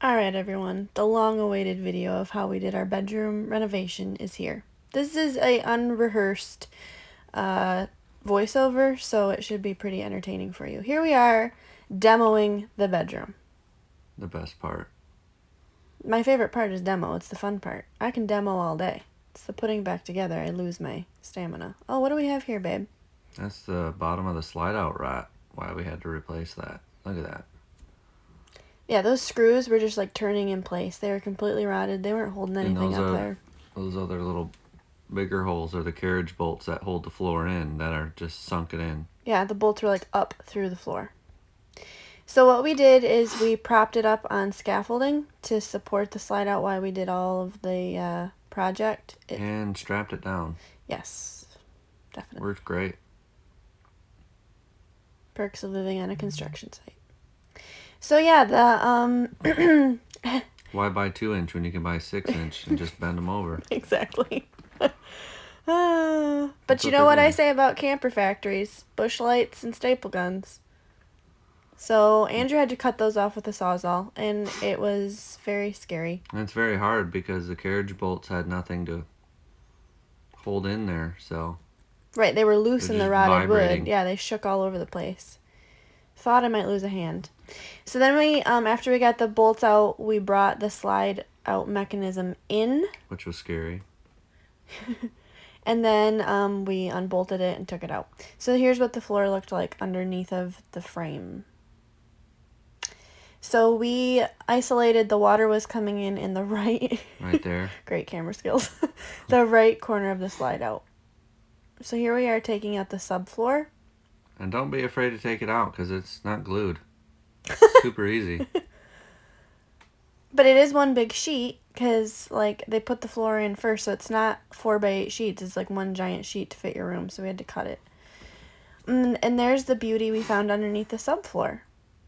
Alright everyone, the long-awaited video of how we did our bedroom renovation is here. This is a unrehearsed voiceover, so it should be pretty entertaining for you. Here we are, demoing the bedroom. The best part. My favorite part is demo, it's the fun part. I can demo all day. It's the putting back together, I lose my stamina. Oh, what do we have here, babe? That's the bottom of the slide-out rot. Why we had to replace that. Look at that. Yeah, those screws were just like turning in place. They were completely rotted. They weren't holding anything up there. Those other little bigger holes are the carriage bolts that hold the floor in that are just sunken in. Yeah, the bolts were like up through the floor. So what we did is we propped it up on scaffolding to support the slide out while we did all of the project. And strapped it down. Yes, definitely. Worked great. Perks of living on a construction site. So yeah, the Why buy 2-inch when you can buy 6-inch and just bend them over? Exactly. But you know what I say about camper factories? Bush lights and staple guns. So Andrew had to cut those off with a Sawzall, and it was very scary. And it's very hard because the carriage bolts had nothing to hold in there, so... Right, they were loose in the rotted wood. Yeah, they shook all over the place. Thought I might lose a hand. So then we, after we got the bolts out, we brought the slide out mechanism in. Which was scary. And then we unbolted it and took it out. So here's what the floor looked like underneath of the frame. So we isolated the water was coming in the right... Right there. Great camera skills. The right corner of the slide out. So here we are taking out the subfloor. And don't be afraid to take it out because it's not glued. Super easy. But it is one big sheet because, like, they put the floor in first, so it's not 4x8 sheets. It's like one giant sheet to fit your room, so we had to cut it. And there's the beauty we found underneath the subfloor.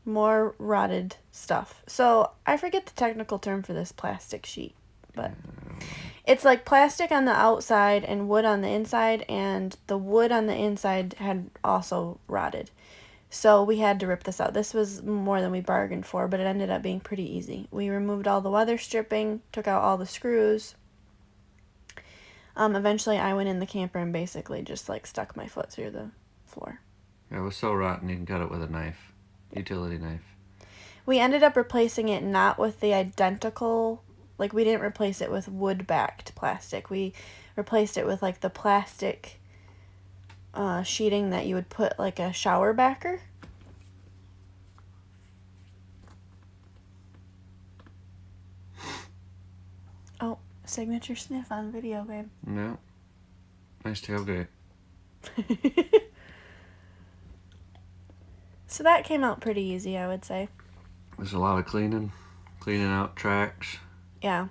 More rotted stuff. So I forget the technical term for this plastic sheet, but it's like plastic on the outside and wood on the inside, and the wood on the inside had also rotted. So we had to rip this out. This was more than we bargained for, but it ended up being pretty easy. We removed all the weather stripping, took out all the screws. Eventually I went in the camper and basically just like stuck my foot through the floor. Yeah, it was so rotten you can cut it with a knife. Utility knife. We ended up replacing it not with the identical, like we didn't replace it with wood-backed plastic. We replaced it with like the plastic sheeting that you would put like a shower backer. Oh, signature sniff on video, babe. No. Nice tailgate. So that came out pretty easy, I would say. There's a lot of cleaning out tracks. Yeah.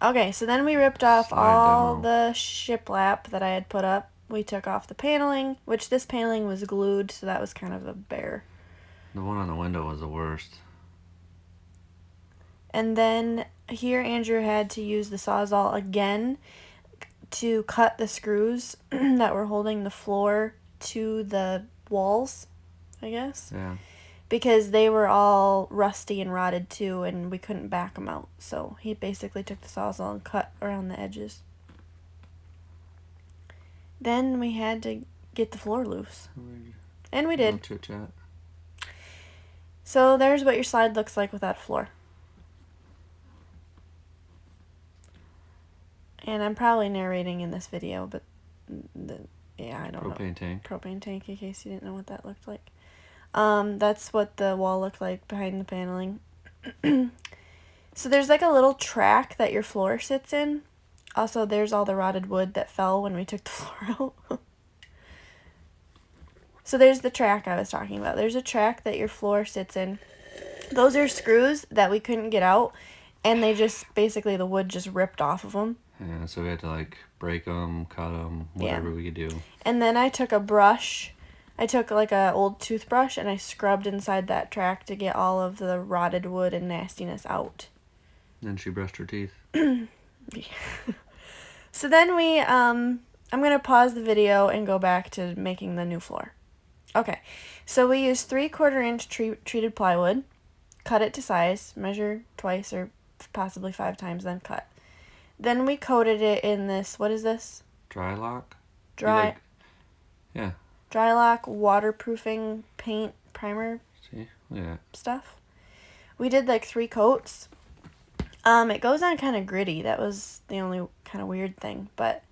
Okay, so then we ripped off all the shiplap that I had put up. We took off the paneling, which this paneling was glued, so that was kind of a bear. The one on the window was the worst. And then here Andrew had to use the Sawzall again to cut the screws that were holding the floor to the walls, I guess. Yeah. Because they were all rusty and rotted too, and we couldn't back them out. So he basically took the Sawzall and cut around the edges. Then we had to get the floor loose. And we did. Chit-chat. So there's what your slide looks like without a floor. And I'm probably narrating in this video, but yeah, I don't know. Propane tank. Propane tank, in case you didn't know what that looked like. That's what the wall looked like behind the paneling. So there's like a little track that your floor sits in. Also, there's all the rotted wood that fell when we took the floor out. So there's the track I was talking about. There's a track that your floor sits in. Those are screws that we couldn't get out, and they just, basically the wood just ripped off of them. Yeah, so we had to like break them, cut them, whatever we could do. And then I took a brush. I took like a old toothbrush and I scrubbed inside that track to get all of the rotted wood and nastiness out. Then she brushed her teeth. So then we, I'm going to pause the video and go back to making the new floor. Okay, so we used 3/4 inch treated plywood, cut it to size, measure twice or possibly 5 times, then cut. Then we coated it in this, what is this? Dry lock? Dry. Yeah. Dry lock waterproofing paint primer. See? Yeah. Stuff. We did like 3 coats. It goes on kind of gritty. That was the only kind of weird thing, but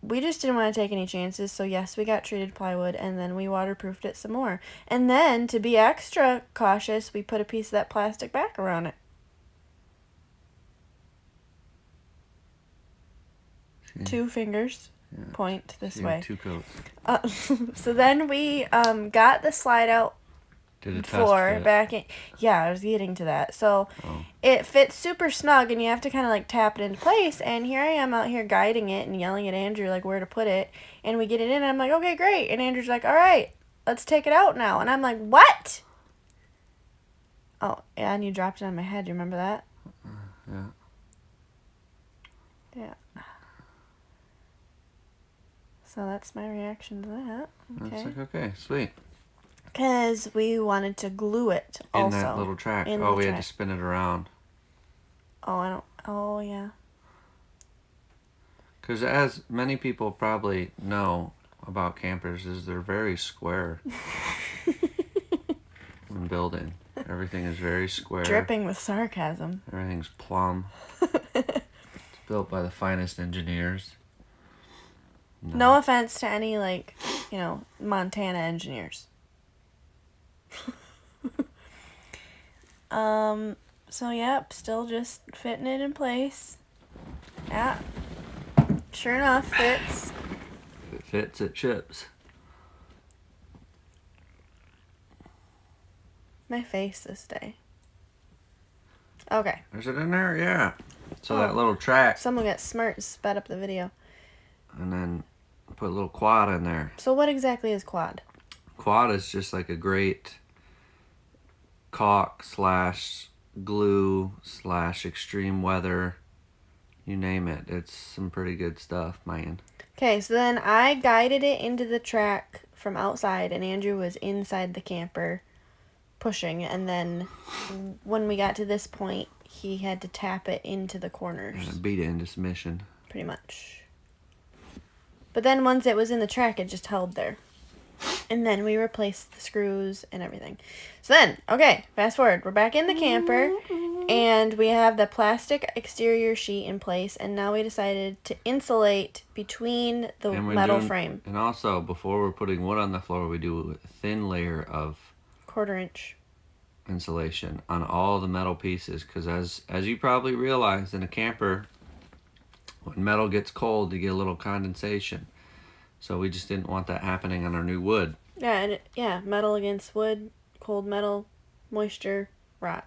we just didn't want to take any chances. So yes, we got treated plywood, and then we waterproofed it some more. And then to be extra cautious, we put a piece of that plastic back around it. See? 2 fingers. Yeah. Point this See, way. 2 coats. So then we got the slide out Did it floor back in. Yeah, I was getting to that. So it fits super snug, and you have to kind of like tap it into place. And here I am out here guiding it and yelling at Andrew like where to put it. And we get it in, and I'm like, okay, great. And Andrew's like, all right, let's take it out now. And I'm like, what? Oh, yeah, and you dropped it on my head. You remember that? Yeah. Yeah. So that's my reaction to that. Okay. It's like, okay, sweet. Because we wanted to glue it also. In that little track. In Oh, the we track. had to spin it around. Oh, yeah. Because as many people probably know about campers is they're very square when building. Everything is very square. Dripping with sarcasm. Everything's plumb. It's built by the finest engineers. No offense to any, like, Montana engineers. So, yep, still just fitting it in place. Yeah. Sure enough, fits. If it fits, it chips. My face this day. Okay. Is it in there? Yeah. So that little track. Someone got smart and sped up the video. And then put a little quad in there. So what exactly is quad? Quad is just like a great caulk / glue / extreme weather. You name it. It's some pretty good stuff, man. Okay, so then I guided it into the track from outside, and Andrew was inside the camper pushing. And then when we got to this point, he had to tap it into the corners. And beat it into submission. Pretty much. But then once it was in the track, it just held there. And then we replaced the screws and everything. So then, okay, fast forward. We're back in the camper, and we have the plastic exterior sheet in place, and now we decided to insulate between the metal frame. And also, before we're putting wood on the floor, we do a thin layer of 1/4 inch insulation on all the metal pieces, because as you probably realize, in a camper, when metal gets cold, you get a little condensation. So we just didn't want that happening on our new wood. Yeah, and metal against wood, cold metal, moisture, rot.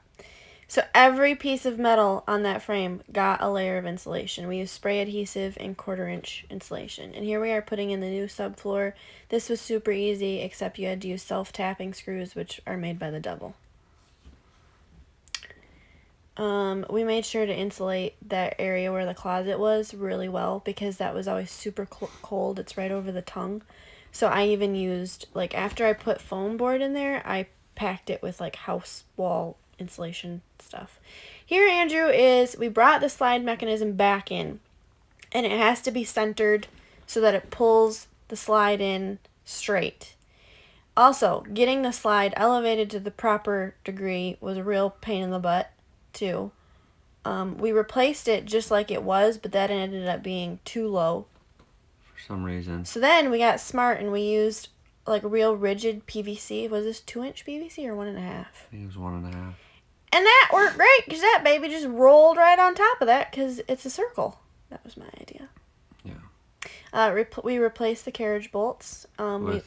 So every piece of metal on that frame got a layer of insulation. We used spray adhesive and 1/4 inch insulation. And here we are putting in the new subfloor. This was super easy, except you had to use self-tapping screws, which are made by the devil. We made sure to insulate that area where the closet was really well, because that was always super cold. It's right over the tongue. So I even used, like, after I put foam board in there, I packed it with, like, house wall insulation stuff. Here, Andrew, we brought the slide mechanism back in, and it has to be centered so that it pulls the slide in straight. Also, getting the slide elevated to the proper degree was a real pain in the butt, too. We replaced it just like it was, but that ended up being too low for some reason. So then we got smart, and we used like real rigid PVC. Was this 2-inch PVC or 1.5? I think it was 1.5. And that worked great, because that baby just rolled right on top of that, because it's a circle. That was my idea. Yeah. We replaced the carriage bolts. With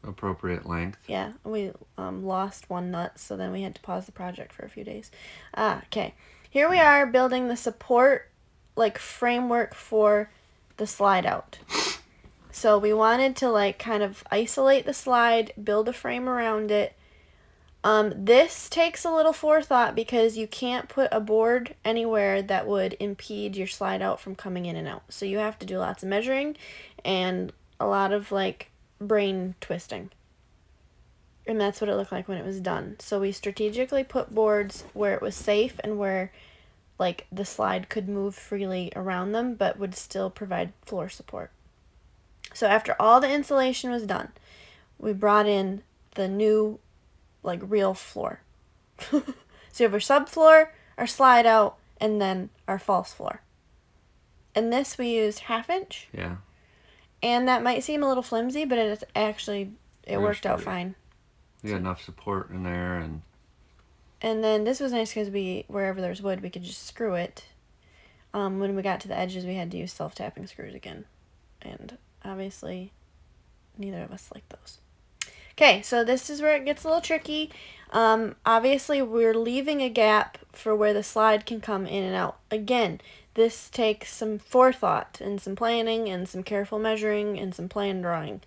appropriate length. Yeah, we lost one nut, so then we had to pause the project for a few days. Okay. Here we are building the support, like, framework for the slide out. So we wanted to, like, kind of isolate the slide, build a frame around it. This takes a little forethought, because you can't put a board anywhere that would impede your slide out from coming in and out. So you have to do lots of measuring and a lot of, like, brain twisting. And that's what it looked like when it was done. So we strategically put boards where it was safe and where like the slide could move freely around them but would still provide floor support. So after all the insulation was done, we brought in the new like real floor. So you have our subfloor, our slide out, and then our false floor. And this we used 1/2 inch. Yeah. And that might seem a little flimsy, but it Very worked out sturdy. fine. We got enough support in there, and then this was nice because wherever there's wood, we could just screw it. When we got to the edges, we had to use self-tapping screws again. And obviously, neither of us like those. Okay, so this is where it gets a little tricky. Obviously, we're leaving a gap for where the slide can come in and out. Again, this takes some forethought and some planning and some careful measuring and some plan drawing.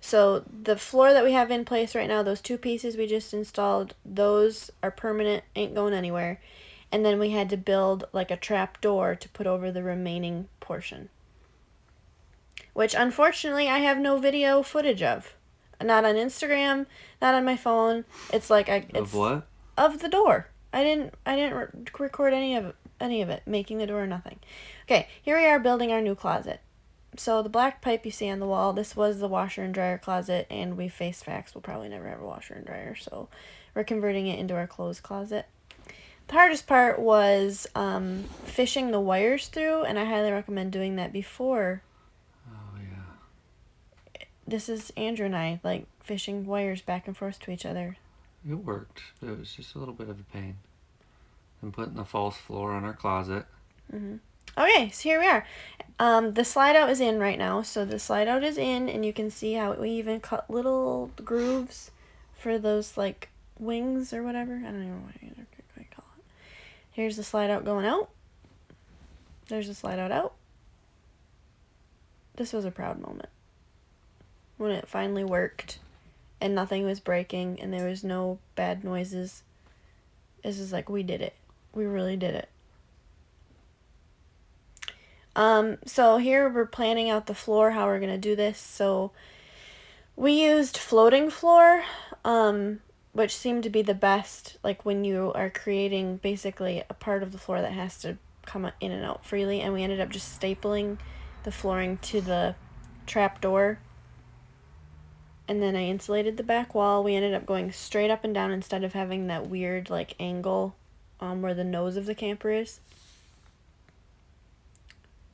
So the floor that we have in place right now, those 2 pieces we just installed, those are permanent, ain't going anywhere. And then we had to build like a trap door to put over the remaining portion. Which unfortunately I have no video footage of. Not on Instagram, not on my phone. It's like of what? Of the door. I didn't record any of it, making the door or nothing. Okay, here we are building our new closet. So the black pipe you see on the wall, this was the washer and dryer closet, and we faced facts. We'll probably never have a washer and dryer, so we're converting it into our clothes closet. The hardest part was fishing the wires through, and I highly recommend doing that before. Oh, yeah. This is Andrew and I, like, fishing wires back and forth to each other. It worked. It was just a little bit of a pain. And putting the false floor on our closet. Mm-hmm. Okay, so here we are. The slide out is in right now, so the slide out is in, and you can see how we even cut little grooves for those, like, wings or whatever. I don't even know what I call it. Here's the slide out going out. There's the slide out. This was a proud moment. When it finally worked, and nothing was breaking, and there was no bad noises. This is like, we did it. We really did it. So here we're planning out the floor, how we're going to do this. So we used floating floor, which seemed to be the best, like when you are creating basically a part of the floor that has to come in and out freely. And we ended up just stapling the flooring to the trap door. And then I insulated the back wall. We ended up going straight up and down instead of having that weird like angle where the nose of the camper is.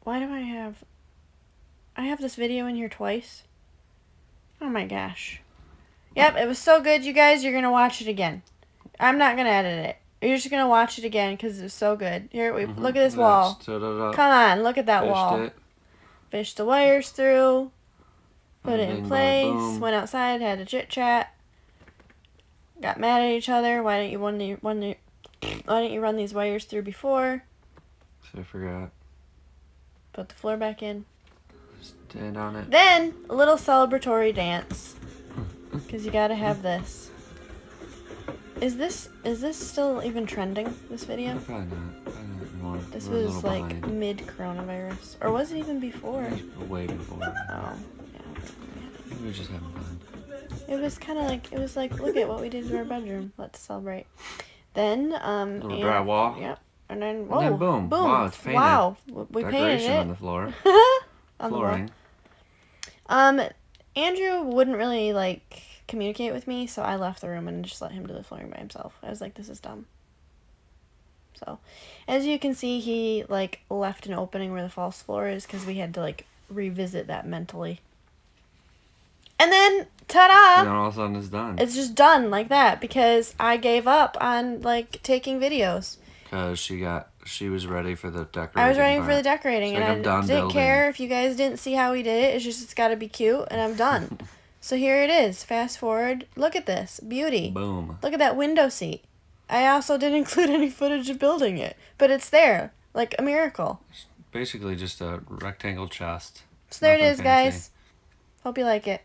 Why do I have this video in here twice? Oh my gosh. Yep, it was so good, you guys. You're going to watch it again. I'm not going to edit it. You're just going to watch it again because it was so good. Here, look at this wall. Come on, look at that wall. Fished the wires through. Put it in place. Went outside, had a chit chat. Got mad at each other. Why didn't you run these wires through before? So I forgot. Put the floor back in. Stand on it. Then a little celebratory dance, because you gotta have this. Is this still even trending? This video? Probably not. Probably not anymore. This was like mid coronavirus, or was it even before? Way before. Oh, yeah. We were just having fun. It was kind of like look at what we did to our bedroom. Let's celebrate. Then little drywall. Yep. And then boom. Wow, it's painted. Wow, we painted it on the floor. on Flooring. The wall. Andrew wouldn't really like communicate with me, so I left the room and just let him do the flooring by himself. I was like, this is dumb. So, as you can see, he like left an opening where the false floor is because we had to like revisit that mentally. And then, ta-da! And then all of a sudden it's done. It's just done like that because I gave up on like taking videos. Because she was ready for the decorating. I was ready for the decorating, and like, I didn't care if you guys didn't see how we did it. It's got to be cute, and I'm done. So here it is. Fast forward. Look at this. Beauty. Boom. Look at that window seat. I also didn't include any footage of building it, but it's there. Like a miracle. Basically just a rectangle chest. So there it is, guys. Hope you like it.